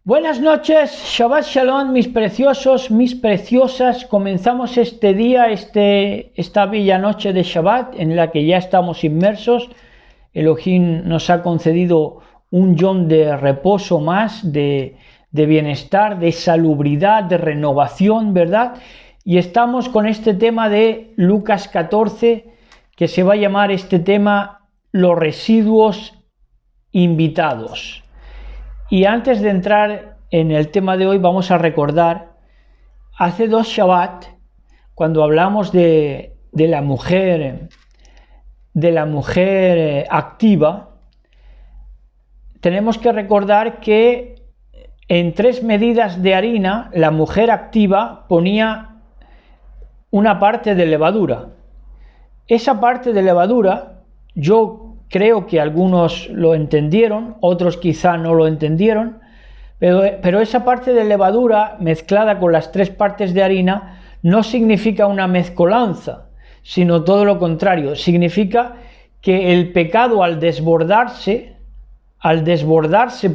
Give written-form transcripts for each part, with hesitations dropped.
Buenas noches, Shabbat Shalom, mis preciosos, mis preciosas. Comenzamos este día, esta bella noche de Shabbat en la que ya estamos inmersos. Elohim nos ha concedido un yom de reposo más, de bienestar, de salubridad, de renovación, ¿verdad? Y estamos con este tema de Lucas 14, que se va a llamar este tema los residuos invitados. Y antes de entrar en el tema de hoy vamos a recordar, hace 2 Shabbat, cuando hablamos de la mujer activa, tenemos que recordar que en 3 medidas de harina la mujer activa ponía una parte de levadura. Esa parte de levadura, yo creo que algunos lo entendieron, otros quizá no lo entendieron, pero esa parte de levadura mezclada con las 3 partes de harina no significa una mezcolanza, sino todo lo contrario, significa que el pecado al desbordarse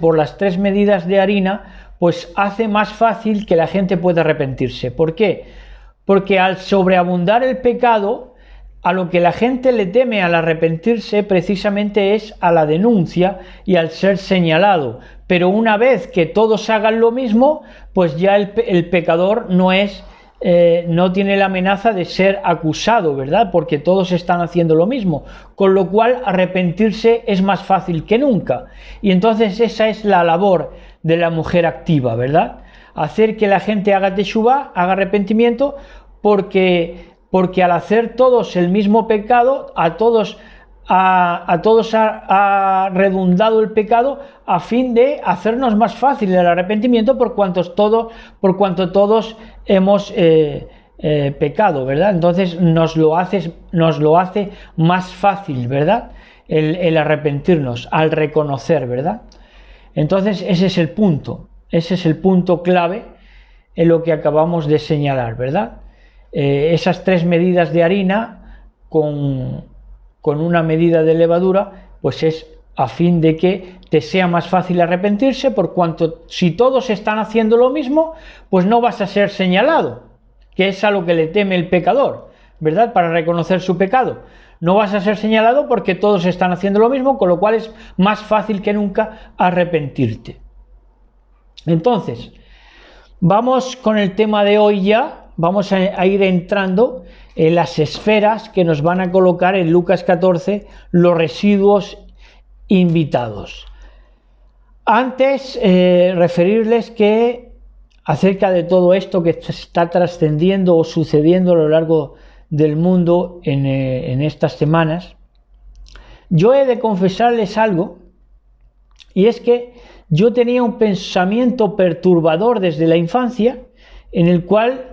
por las 3 medidas de harina, pues hace más fácil que la gente pueda arrepentirse. ¿Por qué? Porque al sobreabundar el pecado, a lo que la gente le teme al arrepentirse precisamente es a la denuncia y al ser señalado. Pero una vez que todos hagan lo mismo, pues ya el pecador no tiene la amenaza de ser acusado, ¿verdad? Porque todos están haciendo lo mismo. Con lo cual arrepentirse es más fácil que nunca. Y entonces esa es la labor de la mujer activa, ¿verdad? Hacer que la gente haga teshuvá, haga arrepentimiento, porque al hacer todos el mismo pecado, a todos ha redundado el pecado a fin de hacernos más fácil el arrepentimiento por cuanto todos hemos pecado, ¿verdad? Entonces nos lo hace más fácil, ¿verdad? El arrepentirnos, al reconocer, ¿verdad? Entonces ese es el punto clave en lo que acabamos de señalar, ¿verdad? Esas 3 medidas de harina con una medida de levadura, pues es a fin de que te sea más fácil arrepentirse, por cuanto si todos están haciendo lo mismo, pues no vas a ser señalado, que es a lo que le teme el pecador, ¿verdad? Para reconocer su pecado. No vas a ser señalado porque todos están haciendo lo mismo, con lo cual es más fácil que nunca arrepentirte. Entonces, vamos con el tema de hoy ya. Vamos a ir entrando en las esferas que nos van a colocar en Lucas 14 los residuos invitados. Antes, referirles que acerca de todo esto que está trascendiendo o sucediendo a lo largo del mundo en estas semanas, yo he de confesarles algo, y es que yo tenía un pensamiento perturbador desde la infancia, en el cual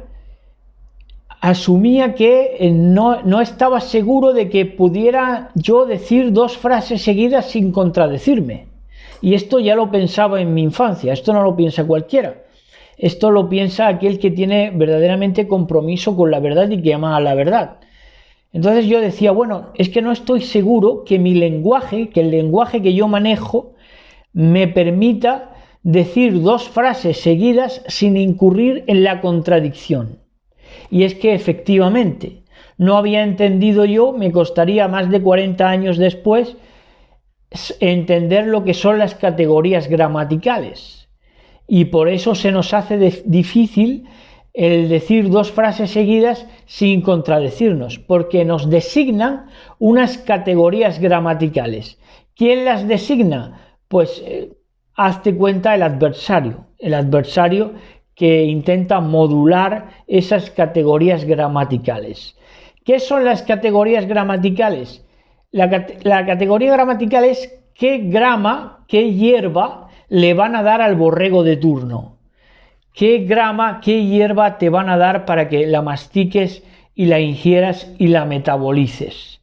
asumía que no estaba seguro de que pudiera yo decir 2 frases seguidas sin contradecirme. Y esto ya lo pensaba en mi infancia, esto no lo piensa cualquiera. Esto lo piensa aquel que tiene verdaderamente compromiso con la verdad y que ama a la verdad. Entonces yo decía, bueno, es que no estoy seguro que mi lenguaje, que el lenguaje que yo manejo, me permita decir 2 frases seguidas sin incurrir en la contradicción. Y es que efectivamente no había entendido yo, me costaría más de 40 años después, entender lo que son las categorías gramaticales. Y por eso se nos hace difícil el decir 2 frases seguidas sin contradecirnos, porque nos designan unas categorías gramaticales. ¿Quién las designa? Pues hazte cuenta el adversario que intenta modular esas categorías gramaticales. ¿Qué son las categorías gramaticales? La categoría gramatical es qué grama, qué hierba le van a dar al borrego de turno. ¿Qué grama, qué hierba te van a dar para que la mastiques y la ingieras y la metabolices?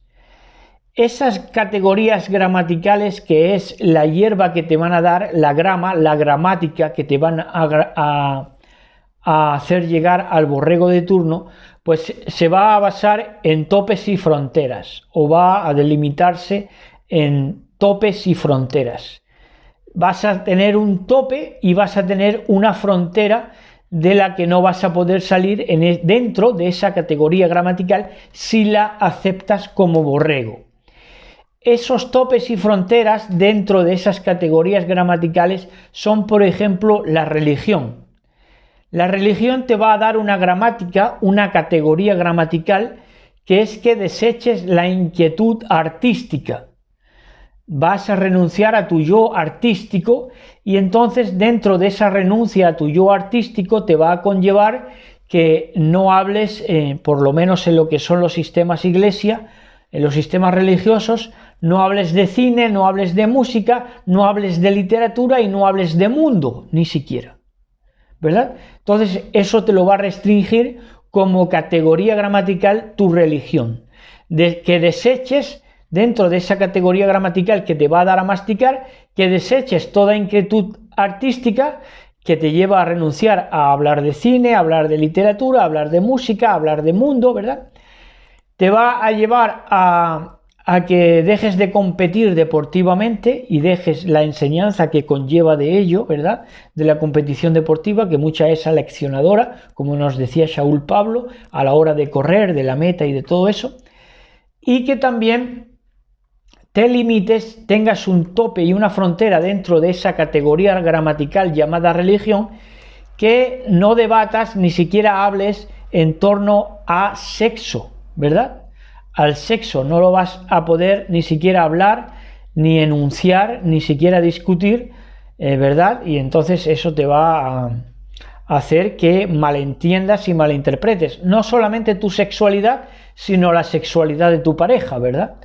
Esas categorías gramaticales, que es la hierba que te van a dar, la grama, la gramática que te van a hacer llegar al borrego de turno, pues se va a basar en topes y fronteras, o va a delimitarse en topes y fronteras. vas a tener un tope y vas a tener una frontera de la que no vas a poder salir dentro de esa categoría gramatical si la aceptas como borrego. Esos topes y fronteras dentro de esas categorías gramaticales son, por ejemplo, la religión. La religión te va a dar una gramática, una categoría gramatical, que es que deseches la inquietud artística. Vas a renunciar a tu yo artístico y entonces dentro de esa renuncia a tu yo artístico te va a conllevar que no hables, por lo menos en lo que son los sistemas iglesia, en los sistemas religiosos, no hables de cine, no hables de música, no hables de literatura y no hables de mundo, ni siquiera, ¿verdad? Entonces eso te lo va a restringir como categoría gramatical tu religión, que deseches dentro de esa categoría gramatical que te va a dar a masticar, que deseches toda inquietud artística que te lleva a renunciar a hablar de cine, a hablar de literatura, a hablar de música, a hablar de mundo, ¿verdad? Te va a llevar a que dejes de competir deportivamente y dejes la enseñanza que conlleva de ello, ¿verdad? De la competición deportiva, que mucha es aleccionadora, como nos decía Shaul Pablo, a la hora de correr, de la meta y de todo eso, y que también te limites, tengas un tope y una frontera dentro de esa categoría gramatical llamada religión, que no debatas ni siquiera hables en torno a sexo, ¿verdad? Al sexo no lo vas a poder ni siquiera hablar, ni enunciar, ni siquiera discutir, ¿verdad? Y entonces eso te va a hacer que malentiendas y malinterpretes, no solamente tu sexualidad, sino la sexualidad de tu pareja, ¿verdad?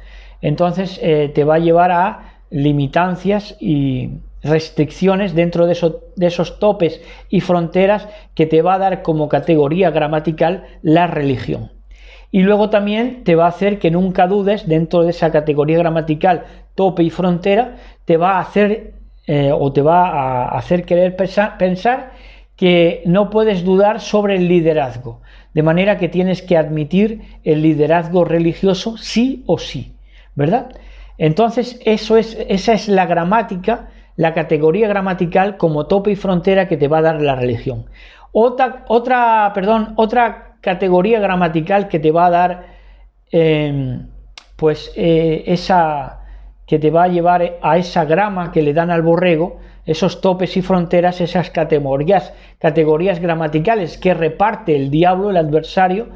Entonces te va a llevar a limitancias y restricciones dentro de esos topes y fronteras que te va a dar como categoría gramatical la religión. Y luego también te va a hacer que nunca dudes dentro de esa categoría gramatical tope y frontera, te va a hacer te va a hacer querer pensar que no puedes dudar sobre el liderazgo, de manera que tienes que admitir el liderazgo religioso sí o sí, ¿verdad? Entonces esa es la gramática, la categoría gramatical como tope y frontera que te va a dar la religión. Otra categoría gramatical que te va a dar esa que te va a llevar a esa grama que le dan al borrego, esos topes y fronteras, esas categorías gramaticales que reparte el diablo, el adversario,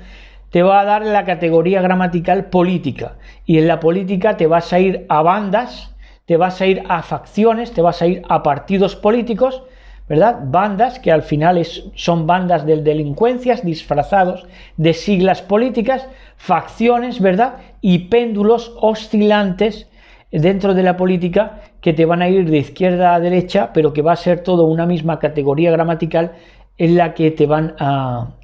te va a dar la categoría gramatical política, y en la política te vas a ir a bandas, te vas a ir a facciones, te vas a ir a partidos políticos, ¿verdad? Bandas que al final son bandas de delincuencias disfrazados de siglas políticas, facciones, ¿verdad? Y péndulos oscilantes dentro de la política que te van a ir de izquierda a derecha, pero que va a ser todo una misma categoría gramatical en la que te van a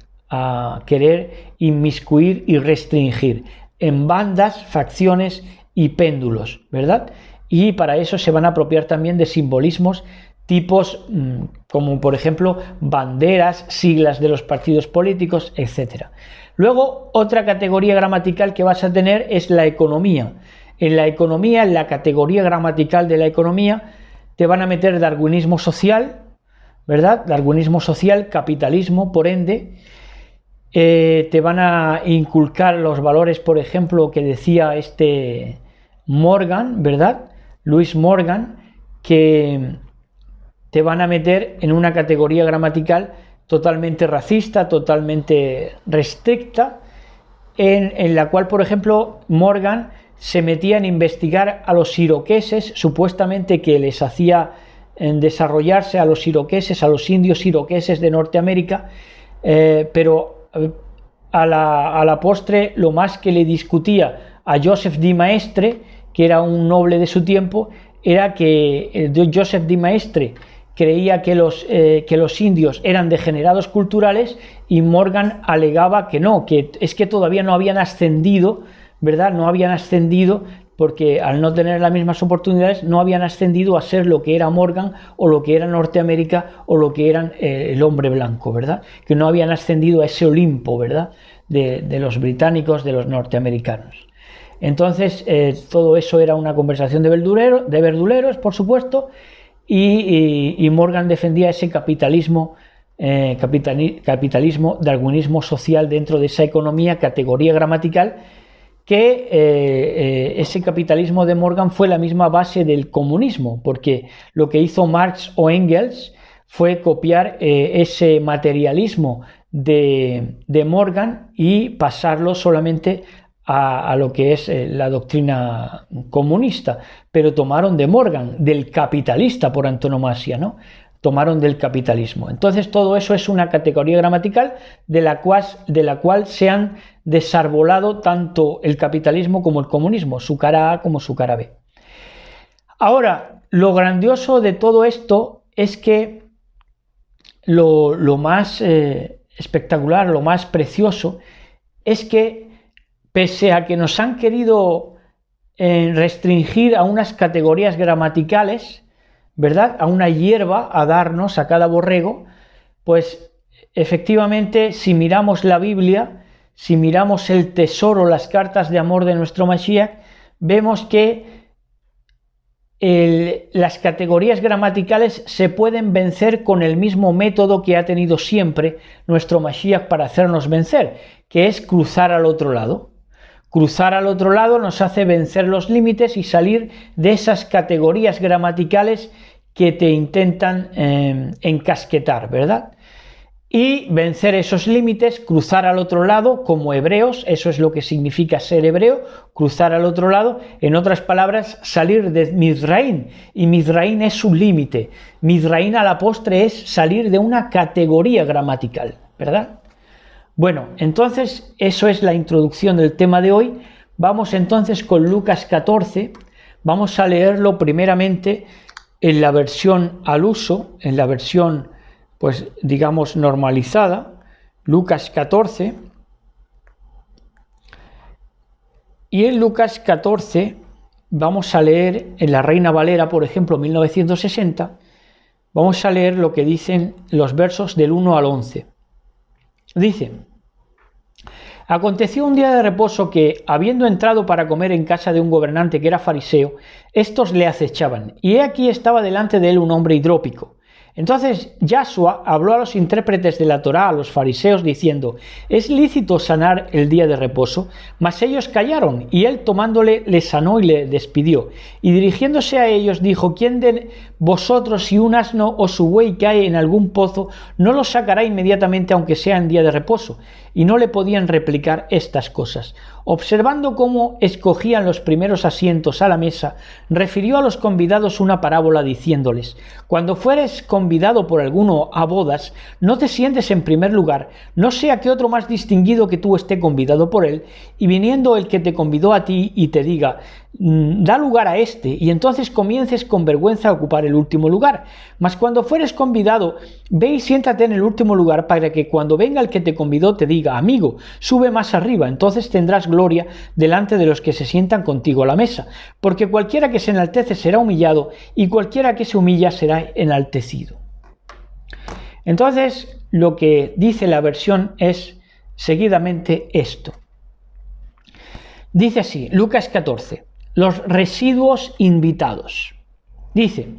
querer inmiscuir y restringir en bandas, facciones y péndulos, ¿verdad? Y para eso se van a apropiar también de simbolismos tipos como por ejemplo banderas, siglas de los partidos políticos, etc. Luego otra categoría gramatical que vas a tener es la economía. En la economía, en la categoría gramatical de la economía, te van a meter darwinismo social, ¿verdad? Darwinismo social, capitalismo, por ende, te van a inculcar los valores, por ejemplo, que decía Morgan, ¿verdad? Luis Morgan, que te van a meter en una categoría gramatical totalmente racista, totalmente restricta, en la cual, por ejemplo, Morgan se metía en investigar a los iroqueses, supuestamente que les hacía desarrollarse a los iroqueses, a los indios iroqueses de Norteamérica, pero a la postre lo más que le discutía a Joseph de Maistre, que era un noble de su tiempo, era que Joseph de Maistre creía que los indios eran degenerados culturales, y Morgan alegaba que no, que es que todavía no habían ascendido, ¿verdad? No habían ascendido porque al no tener las mismas oportunidades no habían ascendido a ser lo que era Morgan o lo que era Norteamérica o lo que eran el hombre blanco, ¿verdad? Que no habían ascendido a ese Olimpo, ¿verdad? De los británicos, de los norteamericanos. Entonces todo eso era una conversación de verduleros, por supuesto, y Morgan defendía ese capitalismo, darwinismo social dentro de esa economía, categoría gramatical, que ese capitalismo de Morgan fue la misma base del comunismo, porque lo que hizo Marx o Engels fue copiar ese materialismo de Morgan y pasarlo solamente a lo que es la doctrina comunista, pero tomaron de Morgan, del capitalista por antonomasia, ¿no? Tomaron del capitalismo. Entonces todo eso es una categoría gramatical de la cual se han desarbolado tanto el capitalismo como el comunismo, su cara A como su cara B. Ahora, lo grandioso de todo esto es que lo más espectacular, lo más precioso, es que pese a que nos han querido restringir a unas categorías gramaticales, ¿verdad?, a una hierba a darnos a cada borrego, pues efectivamente si miramos la Biblia, si miramos el tesoro, las cartas de amor de nuestro Mashiach, vemos que las categorías gramaticales se pueden vencer con el mismo método que ha tenido siempre nuestro Mashiach para hacernos vencer, que es cruzar al otro lado. Cruzar al otro lado nos hace vencer los límites y salir de esas categorías gramaticales que te intentan encasquetar, ¿verdad? Y vencer esos límites, cruzar al otro lado como hebreos, eso es lo que significa ser hebreo, cruzar al otro lado, en otras palabras, salir de Mizraín, y Mizraín es su límite. Mizraín a la postre es salir de una categoría gramatical, ¿verdad? Bueno, entonces eso es la introducción del tema de hoy. Vamos entonces con Lucas 14, vamos a leerlo primeramente en la versión al uso, en la versión, pues digamos, normalizada, Lucas 14, y en Lucas 14 vamos a leer en la Reina Valera, por ejemplo, 1960, vamos a leer lo que dicen los versos del 1 al 11. Dice: aconteció un día de reposo que, habiendo entrado para comer en casa de un gobernante que era fariseo, estos le acechaban, y he aquí estaba delante de él un hombre hidrópico. Entonces Yahshua habló a los intérpretes de la Torá, a los fariseos, diciendo: ¿es lícito sanar el día de reposo? Mas ellos callaron, y él tomándole le sanó y le despidió. Y dirigiéndose a ellos dijo: ¿quién de vosotros, si un asno o su buey cae en algún pozo, no lo sacará inmediatamente aunque sea en día de reposo? Y no le podían replicar estas cosas. Observando cómo escogían los primeros asientos a la mesa, refirió a los convidados una parábola diciéndoles: cuando fueres convidado por alguno a bodas, no te sientes en primer lugar, no sea que otro más distinguido que tú esté convidado por él, y viniendo el que te convidó a ti y te diga: da lugar a este, y entonces comiences con vergüenza a ocupar el último lugar. Mas cuando fueres convidado, ve y siéntate en el último lugar, para que cuando venga el que te convidó te diga: amigo, sube más arriba, entonces tendrás gloria delante de los que se sientan contigo a la mesa, porque cualquiera que se enaltece será humillado, y cualquiera que se humilla será enaltecido. Entonces, lo que dice la versión es seguidamente esto. Dice así, Lucas 14, los residuos invitados. Dice: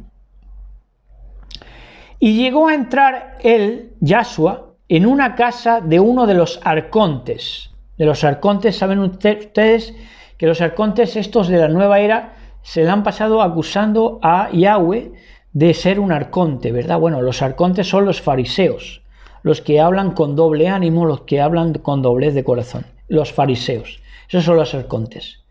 y llegó a entrar él, Yahshua, en una casa de uno de los arcontes. De los arcontes, saben ustedes que los arcontes estos de la nueva era se le han pasado acusando a Yahweh de ser un arconte, ¿verdad? Bueno, los arcontes son los fariseos, los que hablan con doble ánimo, los que hablan con doblez de corazón, los fariseos. Esos son los arcontes,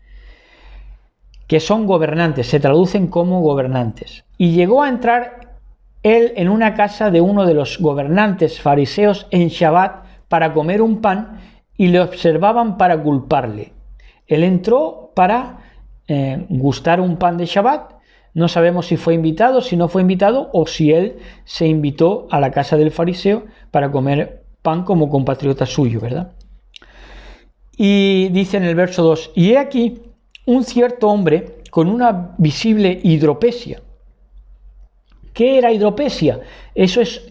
que son gobernantes, se traducen como gobernantes. Y llegó a entrar él en una casa de uno de los gobernantes fariseos en Shabbat para comer un pan, y le observaban para culparle. Él entró para gustar un pan de Shabbat. No sabemos si fue invitado, si no fue invitado, o si él se invitó a la casa del fariseo para comer pan como compatriota suyo, ¿verdad? Y dice en el verso 2, y he aquí un cierto hombre con una visible hidropesia. ¿Qué era hidropesia? Eso es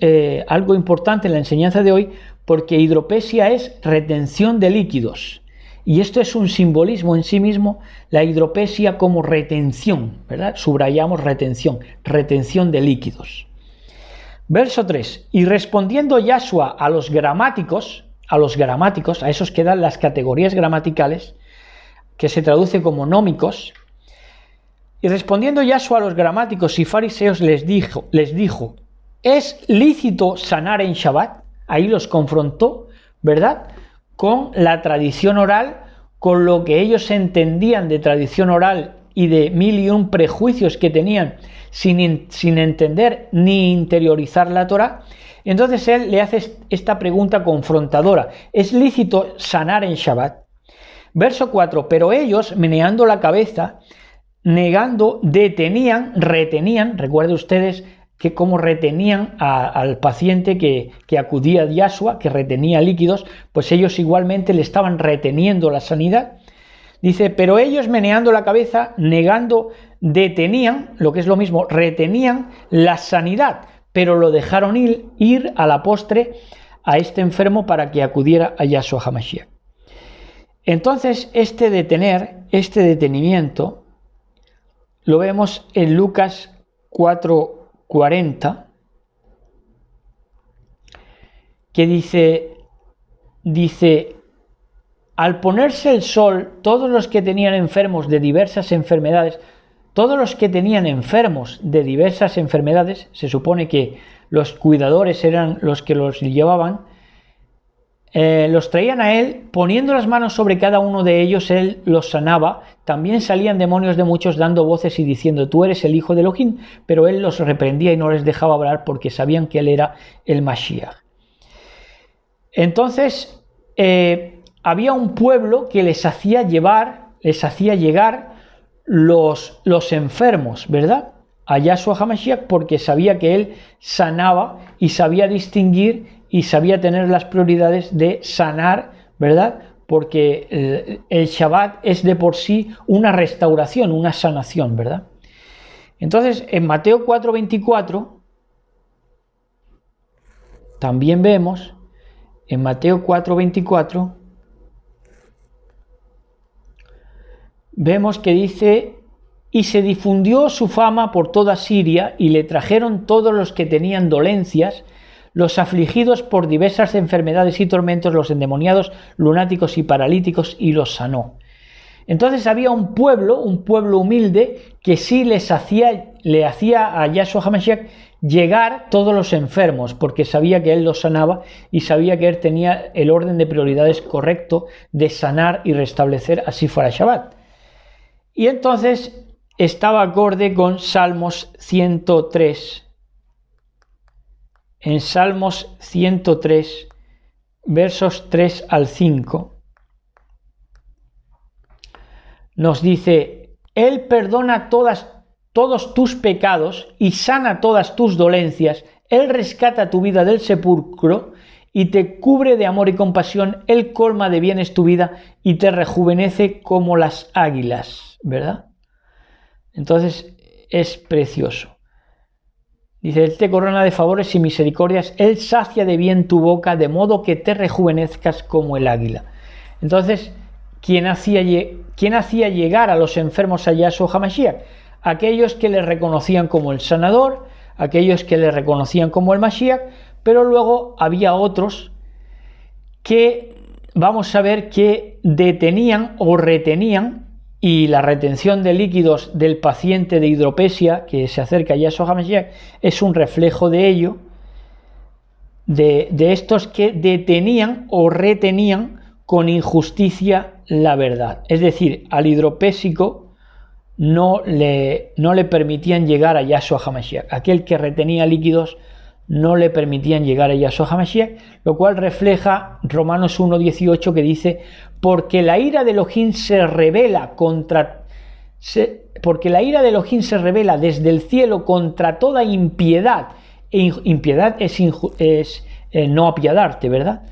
algo importante en la enseñanza de hoy, porque hidropesia es retención de líquidos. Y esto es un simbolismo en sí mismo, la hidropesia como retención, ¿verdad? Subrayamos retención, retención de líquidos. Verso 3. Y respondiendo Yahshua a los gramáticos, a esos que dan las categorías gramaticales, que se traduce como nómicos, y respondiendo Yahshua a los gramáticos y fariseos les dijo, ¿es lícito sanar en Shabbat? Ahí los confrontó, ¿verdad?, con la tradición oral, con lo que ellos entendían de tradición oral y de 1001 prejuicios que tenían sin entender ni interiorizar la Torá. Entonces él le hace esta pregunta confrontadora: ¿es lícito sanar en Shabbat? Verso 4. Pero ellos, meneando la cabeza, negando, retenían, recuerden ustedes que como retenían al paciente que acudía a Yahshua, que retenía líquidos, pues ellos igualmente le estaban reteniendo la sanidad. Dice, pero ellos meneando la cabeza, negando, detenían, lo que es lo mismo, retenían la sanidad, pero lo dejaron ir a la postre a este enfermo para que acudiera a Yahshua HaMashiach. Entonces, este detenimiento, lo vemos en Lucas 4:40, que dice, al ponerse el sol, todos los que tenían enfermos de diversas enfermedades, se supone que los cuidadores eran los que los llevaban, los traían a él, poniendo las manos sobre cada uno de ellos, él los sanaba. También salían demonios de muchos dando voces y diciendo, tú eres el hijo de Elohim, pero él los reprendía y no les dejaba hablar porque sabían que él era el Mashiach. Entonces, había un pueblo que les hacía llegar los enfermos, ¿verdad?, a Yahshua HaMashiach, porque sabía que él sanaba y sabía distinguir y sabía tener las prioridades de sanar, ¿verdad?, porque el Shabbat es de por sí una restauración, una sanación, ¿verdad? Entonces, en Mateo 4:24, también vemos, en Mateo 4:24, vemos que dice, y se difundió su fama por toda Siria, y le trajeron todos los que tenían dolencias, los afligidos por diversas enfermedades y tormentos, los endemoniados, lunáticos y paralíticos, y los sanó. Entonces había un pueblo humilde, que sí le hacía a Yahshua HaMashiach llegar todos los enfermos, porque sabía que él los sanaba y sabía que él tenía el orden de prioridades correcto de sanar y restablecer, así fuera Shabbat. Y entonces estaba acorde con Salmos 103. En Salmos 103, versos 3 al 5, nos dice, Él perdona todos tus pecados y sana todas tus dolencias, Él rescata tu vida del sepulcro y te cubre de amor y compasión, Él colma de bienes tu vida y te rejuvenece como las águilas, ¿verdad? Entonces es precioso. Dice, Él te corona de favores y misericordias, Él sacia de bien tu boca, de modo que te rejuvenezcas como el águila. Entonces, ¿quién hacía llegar a los enfermos a Yahshua HaMashiach? Aquellos que le reconocían como el sanador, aquellos que le reconocían como el Mashiach, pero luego había otros que, vamos a ver, que detenían o retenían, y la retención de líquidos del paciente de hidropesia que se acerca a Yahshua HaMashiach es un reflejo de ello, de estos que detenían o retenían con injusticia la verdad. Es decir, al hidropésico no le permitían llegar a Yahshua HaMashiach. Aquel que retenía líquidos no le permitían llegar a Yahshua HaMashiach, lo cual refleja Romanos 1:18, que dice, porque la ira de Elohim se revela desde el cielo contra toda impiedad, impiedad es no apiadarte, ¿verdad?,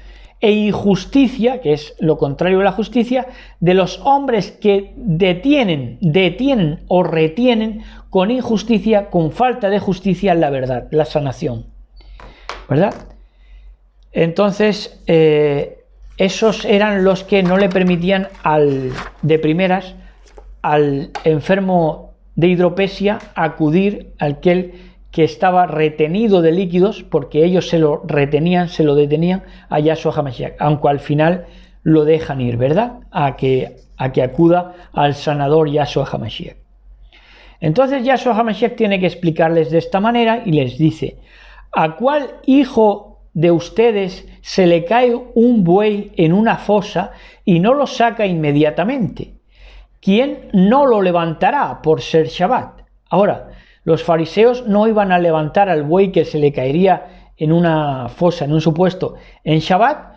e injusticia, que es lo contrario de la justicia, de los hombres que detienen o retienen con injusticia, con falta de justicia, la verdad, la sanación, ¿verdad? Entonces, esos eran los que no le permitían de primeras al enfermo de hidropesia acudir al que estaba retenido de líquidos, porque ellos se lo retenían, se lo detenían a Yahshua HaMashiach, aunque al final lo dejan ir, ¿verdad? A que acuda al sanador Yahshua HaMashiach. Entonces Yahshua HaMashiach tiene que explicarles de esta manera y les dice: ¿a cuál hijo de ustedes se le cae un buey en una fosa y no lo saca inmediatamente? ¿Quién no lo levantará por ser Shabbat? Ahora, los fariseos no iban a levantar al buey que se le caería en una fosa, en un supuesto, en Shabbat,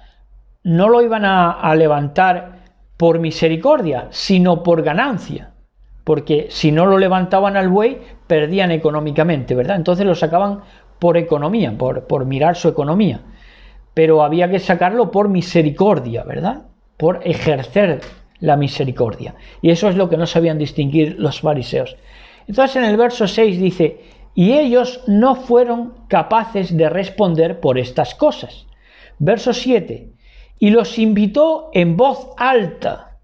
no lo iban a levantar por misericordia, sino por ganancia, porque si no lo levantaban al buey, perdían económicamente, ¿verdad? Entonces lo sacaban por economía, por mirar su economía, pero había que sacarlo por misericordia, ¿verdad? Por ejercer la misericordia, y eso es lo que no sabían distinguir los fariseos. Entonces en el verso 6 dice: y ellos no fueron capaces de responder por estas cosas. Verso 7: y los invitó en voz alta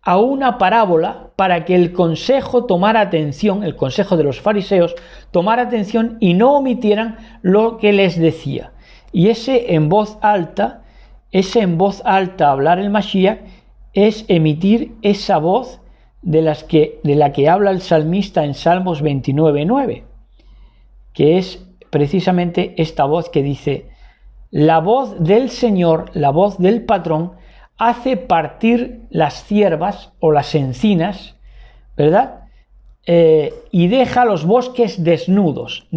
a una parábola para que el consejo tomara atención, el consejo de los fariseos tomara atención y no omitieran lo que les decía. Y ese en voz alta hablar el Mashiach, es emitir esa voz de la que habla el salmista en Salmos 29:9, que es precisamente esta voz que dice: la voz del Señor, la voz del patrón, hace partir las ciervas o las encinas, ¿verdad? Y deja los bosques desnudos,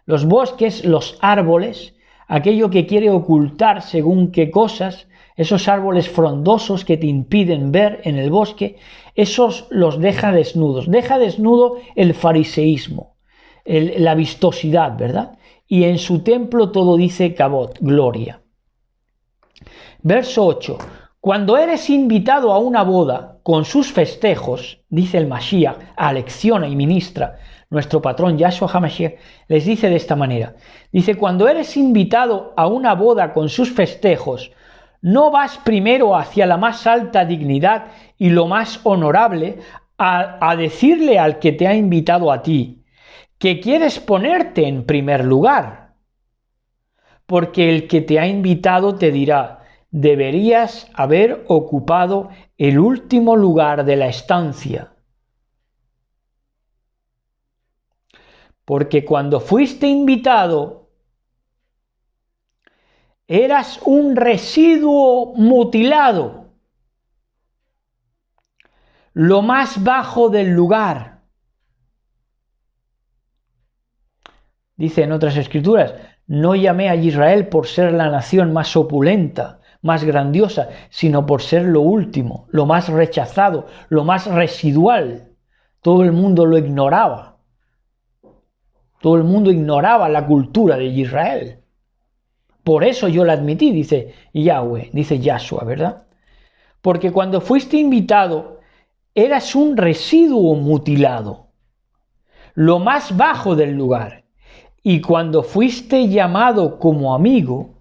los bosques, los árboles, aquello que quiere ocultar según qué cosas, esos árboles frondosos que te impiden ver en el bosque, esos los deja desnudos. Deja desnudo el fariseísmo, la vistosidad, ¿verdad? Y en su templo todo dice kabod, gloria. Verso 8. Cuando eres invitado a una boda con sus festejos, dice el Mashiach, alecciona y ministra nuestro patrón Yahshua HaMashiach, les dice de esta manera. Dice: cuando eres invitado a una boda con sus festejos, no vas primero hacia la más alta dignidad y lo más honorable a decirle al que te ha invitado a ti que quieres ponerte en primer lugar, porque el que te ha invitado te dirá: deberías haber ocupado el último lugar de la estancia. Porque cuando fuiste invitado, eras un residuo mutilado, lo más bajo del lugar. Dice en otras escrituras: no llamé a Israel por ser la nación más opulenta, más grandiosa, sino por ser lo último, lo más rechazado, lo más residual. Todo el mundo lo ignoraba. Todo el mundo ignoraba la cultura de Israel. Por eso yo la admití, dice Yahweh, dice Yahshua, ¿verdad? Porque cuando fuiste invitado, eras un residuo mutilado, lo más bajo del lugar. Y cuando fuiste llamado como amigo,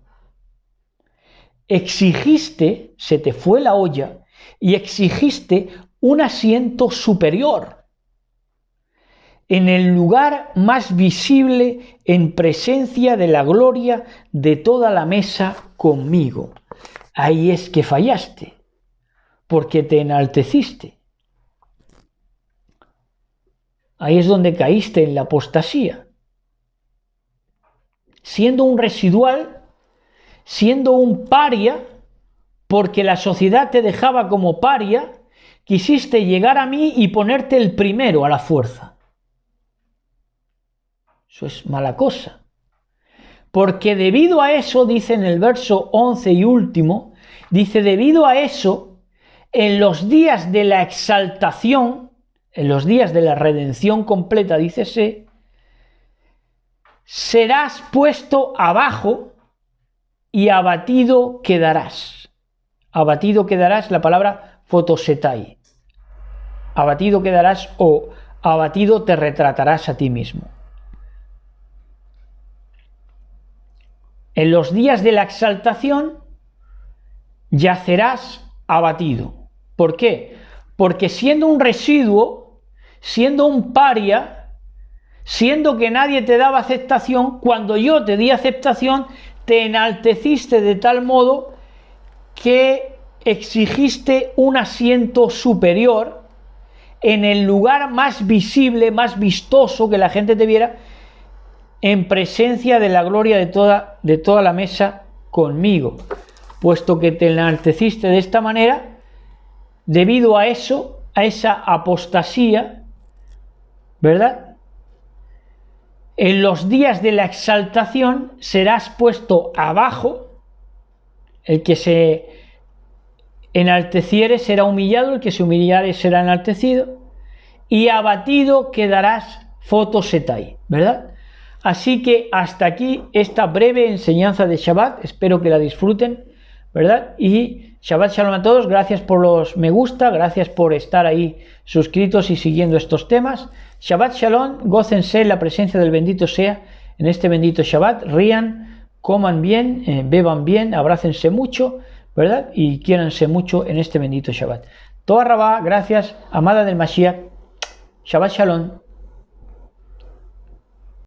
exigiste, se te fue la olla, y exigiste un asiento superior, en el lugar más visible, en presencia de la gloria de toda la mesa conmigo. Ahí es que fallaste, porque te enalteciste. Ahí es donde caíste en la apostasía. Siendo un residual, siendo un paria, porque la sociedad te dejaba como paria, quisiste llegar a mí y ponerte el primero a la fuerza. Eso es mala cosa. Porque debido a eso, dice en el verso 11 y último, dice: debido a eso, en los días de la exaltación, en los días de la redención completa, dícese, serás puesto abajo y abatido quedarás. Abatido quedarás, la palabra fotosetai. Abatido quedarás o abatido te retratarás a ti mismo. En los días de la exaltación yacerás abatido. ¿Por qué? Porque siendo un residuo, siendo un paria, siendo que nadie te daba aceptación, cuando yo te di aceptación, te enalteciste de tal modo que exigiste un asiento superior en el lugar más visible, más vistoso, que la gente te viera, en presencia de la gloria de toda la mesa conmigo. Puesto que te enalteciste de esta manera, debido a eso, a esa apostasía, ¿verdad? En los días de la exaltación serás puesto abajo, el que se enalteciere será humillado, el que se humillare será enaltecido, y abatido quedarás fotosetai, ¿verdad? Así que hasta aquí esta breve enseñanza de Shabbat, espero que la disfruten, ¿verdad? Y Shabbat Shalom a todos, gracias por los me gusta, gracias por estar ahí suscritos y siguiendo estos temas. Shabbat Shalom, gócense en la presencia del bendito sea en este bendito Shabbat, rían, coman bien, beban bien, abrácense mucho, ¿verdad? Y quiéranse mucho en este bendito Shabbat. Toa Rabá, gracias, amada del Mashiach, Shabbat Shalom.